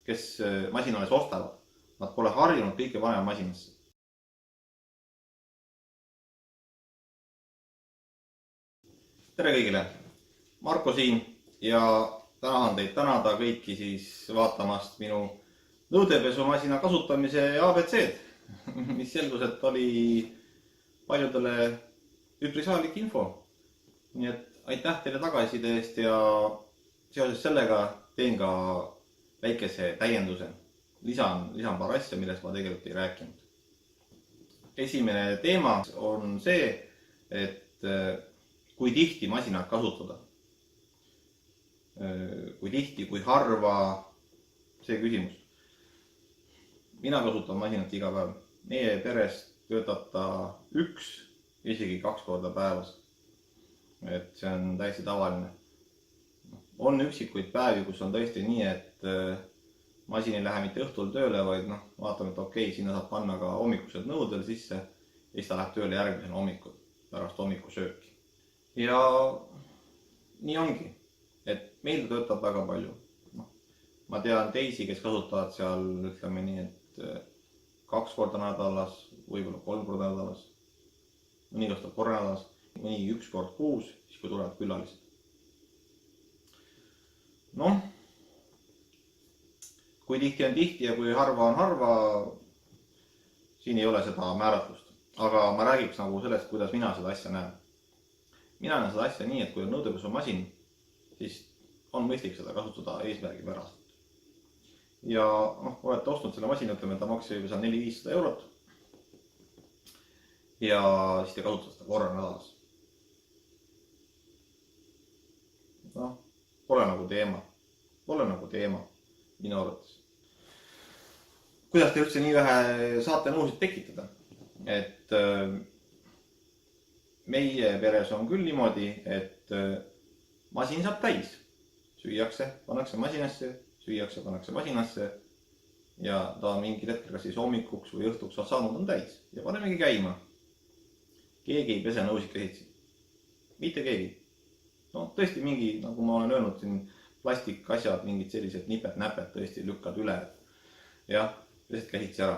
kes masina alles ostavad. Nad pole harjunud kõike panema masinasse. Tere kõigile! Marko siin ja tahan teid tänada kõiki siis vaatamast minu nõudepesumasina kasutamise ABC-d, mis selgus, et oli paljudele üpris vajalik info. Nii et aitäh teile tagasiside eest ja seoses sellega teen ka väikese täienduse. Lisan paar asja, millest ma tegelikult ei rääkinud. Esimene teema on see, et kui tihti masinat kasutada. Kui tihti, kui harva, see küsimus. Mina kasutan masinat iga päev. Meie peres töötab ta 1, isegi 2 korda päevas. Et see on täiesti tavaline. On üksikuid päevi, kus on tõesti nii, et masin ei lähe mitte õhtul tööle, vaid vaatame, et okei, sinna saab panna ka hommikused nõudel sisse ja siis ta läheb tööle järgmisena hommikul, pärast hommikusööki. Ja nii ongi, et meil töötab väga palju. Ma tean teisi, kes kasutavad seal, ütleme nii, et 2 korda nädalas, võib-olla 3 korda nädalas, mõni kasutab korra nädalas, mõni 1 kord kuus, siis kui tulevad külalised. Kui tihti on tihti ja kui harva on harva, siin ei ole seda määratlust. Aga ma räägiks nagu sellest, kuidas mina seda asja näen. Mina näen seda asja nii, et kui on nõudepesumasin, siis on mõistlik seda kasutada eesmärgipäraselt. Ja olete ostnud selle masina, ütleme, ta maksis juba 400–500 eurot. Ja siis te kasutate seda korra nädalas. Pole nagu teema minu arvates. Kuidas te üldse nii vähe saate nõusid tekitada? Et meie peres on küll niimoodi, et masin saab täis. Süüakse, pannakse masinasse, süüakse, pannakse masinasse ja ta mingil hetkel kas siis hommikuks või õhtuks saanud on täis ja panemegi käima. Keegi ei pese nõusid käsitsi. Mitte keegi. Tõesti mingi, nagu ma olen öelnud, siin plastikasjad, mingid sellised nipet-näpet tõesti lükkad üle. Jah, pesed käsitsi ära.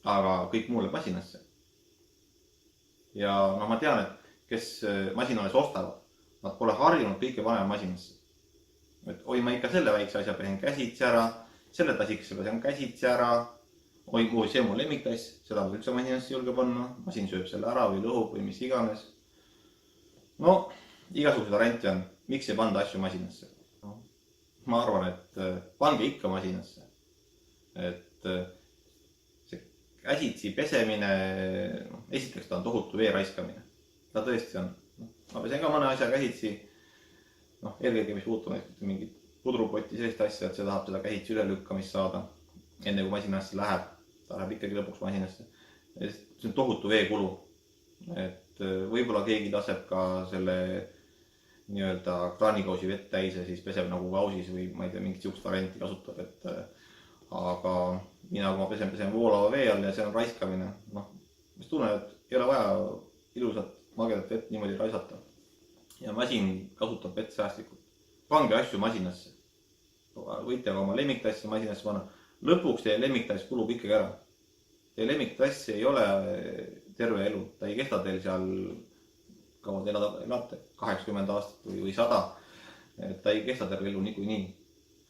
Aga kõik muu läheb masinasse. Ja ma tean, et kes masina alles ostavad, nad pole harjunud kõike panema masinasse. Et oi, ma ikka selle väikse asja pesen käsitsi ära, selle tasikese pesen käsitsi ära, oi, see on mu lemmiktass, seda ma üldse masinasse julge panna, masin sööb selle ära või lõhub või mis iganes. Igasugused varianti on, miks ei panda asju masinasse. Ma arvan, et pange ikka masinasse. Et see käsitsi pesemine, esiteks ta on tohutu vee raiskamine. Ta tõesti on. Ma pesen ka mõne asja käsitsi, eelkõige mis puutub mingit pudrupoti sellist asja, et see tahab seda käsitsi üle lükkamist saada. Enne kui masinasse läheb, ta läheb ikkagi lõpuks masinasse. See on tohutu veekulu. Et võib-olla keegi laseb ka selle nii-öelda kraanikausi vett täis ja siis peseb nagu kausis või ma ei tea, mingit siukest varianti kasutab. Aga mina, kui ma pesen voolava vee all ja see on raiskamine, mis tunnen, et ei ole vaja ilusat magedat vett niimoodi raisata. Ja masin kasutab vett säästlikult. Pange asju masinasse. Võite ka oma lemmiktassi masinasse panna. Lõpuks teie lemmiktass kulub ikkagi ära. Teie lemmiktass ei ole terve elu. Ta ei kesta teil seal kaua te elate, 80 aastat või 100. Ta ei kesta terve elu niikuinii.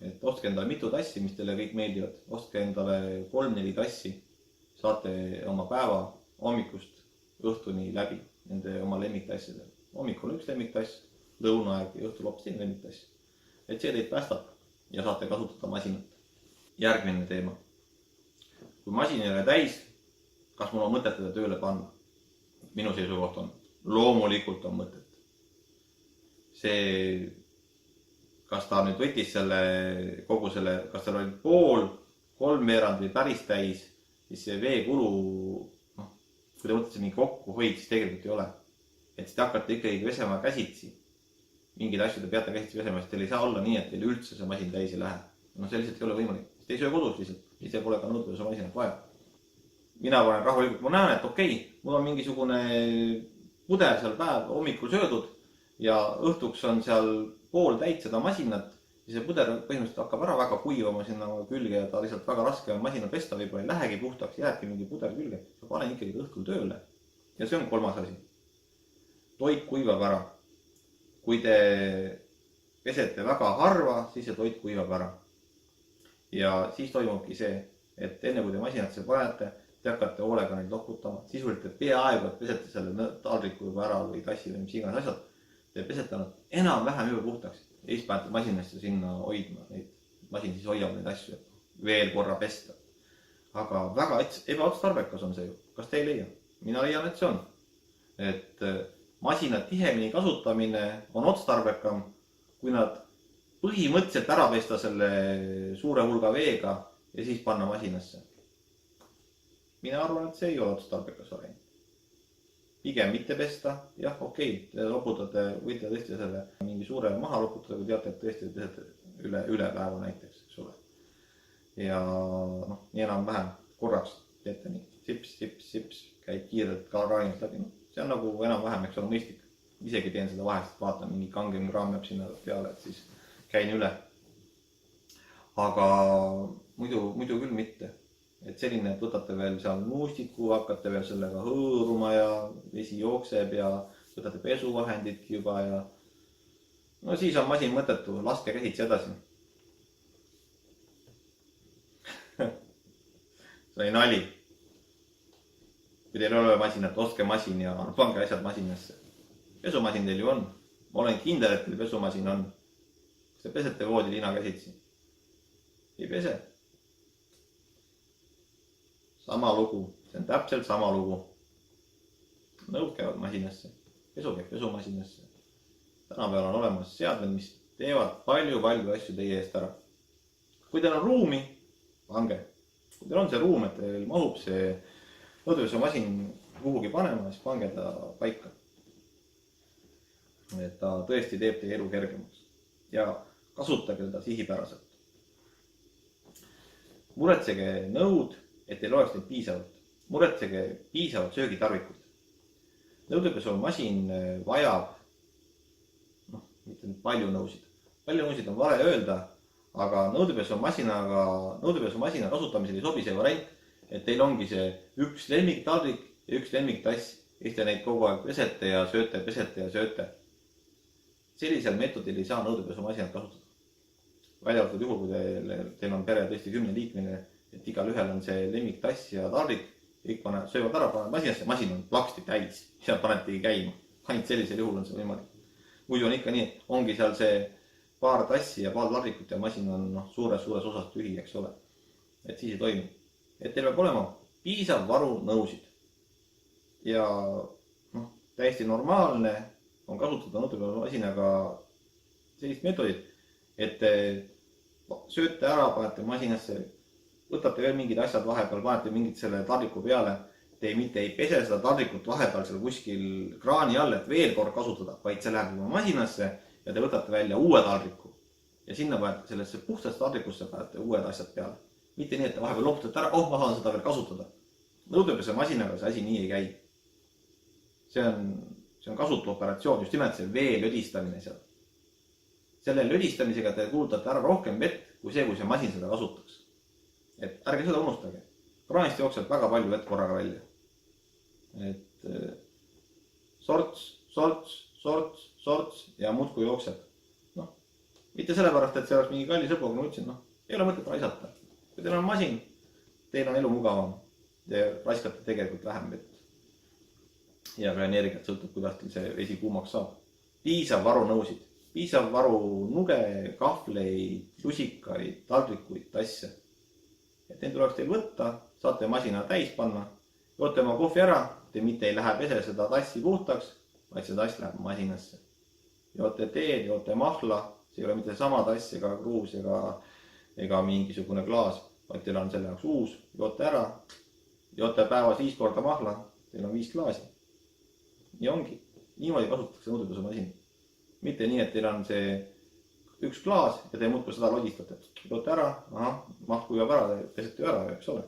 Et ostke endale mitu tassi, mis teile kõik meeldivad. Ostke endale 3-4 tassi. Saate oma päeva hommikust õhtuni läbi nende oma lemmiktasside. Hommikul on üks lemmiktass, lõunaaeg ja õhtul hoopis teine lemmiktass. Et see teid päästab ja saate kasutada masinat. Järgmine teema. Kui masin ei ole täis, kas mul on mõtet teda tööle panna? Minu seisukoht on. Loomulikult on mõtet. See, kas ta nüüd võttis kogu selle, kas tal oli pool, 3/4 või päris täis, siis see veekulu, kui te mõtlete mingi kokkuhoid, siis tegelikult ei ole. Et siis te hakkate ikkagi pesema käsitsi. Mingid asju te peate käsitsi pesema, sest teil ei saa olla nii, et teil üldse see masin täis ei lähe. See lihtsalt ei ole võimalik. Te ei söö kodus lihtsalt, siis te pole ka nõudepesumasinat vaja. Mina panen rahulikult, ma näen, et okei, mul on mingisugune pudel seal päev hommikul söödud ja õhtuks on seal pool täit seda masinat ja see puder põhimõtteliselt hakkab ära väga kuivama sinna külge ja ta lihtsalt väga raske on masina pesta, võib-olla ei lähegi puhtaks, jääbki mingi puder külge. Ma panen ikkagi õhtul tööle. Ja see on kolmas asi. Toit kuivab ära. Kui te pesete väga harva, siis see toit kuivab ära. Ja siis toimubki see, et enne kui te masinasse panete, te hakkate hoolega neid lokutama. Sisuliselt te peaaegu, et pesete selle taldriku juba ära või tassi või mis iganes asjad. Te pesete nad enam-vähem juba puhtaks. Ja siis panete masinasse sinna hoidma neid. Masin siis hoiab neid asju, et veel korra pesta. Aga väga ebaotstarbekas on see ju. Kas te ei leia? Mina leian, et see on. Et masina tihemini kasutamine on otstarbekam, kui nad põhimõtteliselt ära pesta selle suure hulga veega ja siis panna masinasse. Mina arvan, et see ei ole otstarbekas variant. Pigem mitte pesta, jah, okei, te loputate, võite tõesti selle mingi suure maha loputada, kui teate, et tõesti pesete üle päeva näiteks, eks ole. Ja nii enam-vähem korraks teete nii, sips, käib kiirelt ka raanilt läbi. See on nagu enam-vähem, eks ole, mõistlik. Isegi teen seda vahest, vaatan, mingi kangem kraam jääb sinna peale, et siis käin üle. Aga muidu küll mitte. Et selline, et võtate veel seal nuustiku, hakkate veel sellega hõõruma ja vesi jookseb ja võtate pesuvahenditki juba ja no siis on masin mõttetu, laske käsitsi edasi. See oli nali. Kui teil ei ole masinat, ostke masin ja pange asjad masinasse. Pesumasin teil ju on. Ma olen kindel, et teil pesumasin on. Kas te pesete voodilina käsitsi? Ei pese. Sama lugu, see on täpselt sama lugu. Nõud käivad masinasse, pesu käib pesumasinasse. Tänapäeval on olemas seadmed, mis teevad palju asju teie eest ära. Kui teil on ruumi, pange. Kui teil on see ruum, et teil mahub see nõudepesumasin kuhugi panema, siis pange ta paika. Et ta tõesti teeb teie elu kergemaks. Ja kasutage teda sihipäraselt. Muretsege nõud, et teil oleks neid piisavalt. Muretsege piisavalt söögitarvikut. Nõudepesumasin vajab, mitte palju nõusid. Palju nõusid on vale öelda, aga nõudepesumasina kasutamisel ei sobi see variant, et teil ongi see üks lemmiktaldrik ja üks lemmiktass. Siis te neid kogu aeg pesete ja sööte. Sellisel meetodil ei saa nõudepesumasinat kasutada. Välja arvatud juhul, kui teil on pere tõesti 10 liikmeline, et igal ühel on see lemmiktass ja taldrik, kõik söövad ära, paned masinasse, masin on plaksti täis ja panetegi käima. Ainult sellisel juhul on see võimalik. Muidu on ikka nii, ongi seal see paar tassi ja paar taldrikut ja masin on suures osas tühi, eks ole. Et siis ei toimi. Et teil peab olema piisav varu nõusid. Ja täiesti normaalne on kasutada nõudepesumasinaga sellist meetodit, et te sööte ära, panete masinasse, võtate veel mingid asjad vahepeal, panete mingid selle taldriku peale. Te mitte ei pese seda taldrikut vahepeal seal kuskil kraani all, et veel kord kasutada, vaid see läheb juba masinasse ja te võtate välja uue taldriku. Ja sinna panete sellesse puhtast taldrikusse panete uued asjad peale. Mitte nii, et te vahepeal loputate ära, ma saan seda veel kasutada. Nõudepesumasinaga see asi nii ei käi. See on kasutu operatsioon, just nimelt see vee lödistamine seal. Selle lödistamisega te kulutate ära rohkem vett kui see masin seda kasutaks. Et ärge seda unustage. Kraanist jookseb väga palju vett korraga välja. Et sorts ja muudkui jookseb. Mitte sellepärast, et see oleks mingi kallis lõbu, aga ma ütlesin, ei ole mõtet raisata. Kui teil on masin, teil on elu mugavam. Te raiskate tegelikult vähem vett. Ja ka energiat sõltub, kuidas teil see vesi kuumaks saab. Piisav varu nõusid. Piisav varu nuge, kahvleid, lusikaid, taldrikuid, tasse. Et neid tuleks teil võtta, saate masina täis panna, joote oma kohvi ära, te mitte ei lähe pese seda tassi puhtaks, vaid see tass läheb masinasse. Joote teed, joote mahla, see ei ole mitte sama tass ega kruus ega mingisugune klaas, vaid teil on selle jaoks uus, joote ära, joote päevas 5 korda mahla, teil on 5 klaasi. Nii ongi, niimoodi kasutatakse nõudepesumasin. Mitte nii, et teil on see üks klaas ja te muudkui seda lodistate. Joote ära, maht kuivab ära, te pesete ära, eks ole.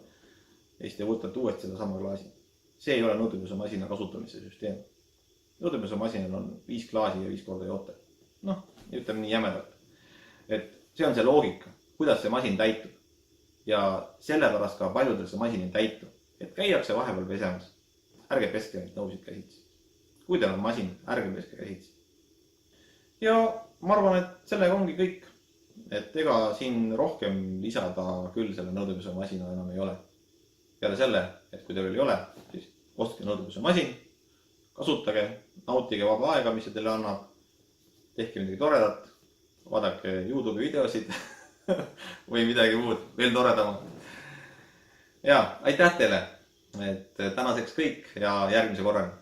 Ja siis te võtate uuesti seda sama klaasi. See ei ole nõudepesumasina kasutamise süsteem. Nõudepesumasinal on 5 klaasi ja 5 korda joote. Ütleme nii jämedalt. Et see on see loogika, kuidas see masin täitub. Ja sellepärast ka paljudel see masin ei täitu. Et käiakse vahepeal pesemas. Ärge peske neid nõusid käsitsi. Kui teil on masin, ärge peske käsitsi. Ja ma arvan, et sellega ongi kõik. Et ega siin rohkem lisada küll selle nõudepesu masina enam ei ole. Peale selle, et kui teil ei ole, siis ostke nõudepesu masin, kasutage, nautige vaba aega, mis see teile annab, tehke midagi toredat, vaadake YouTube videosid või midagi muud, veel toredamat. Ja, aitäh teile, et tänaseks kõik ja järgmise korraga.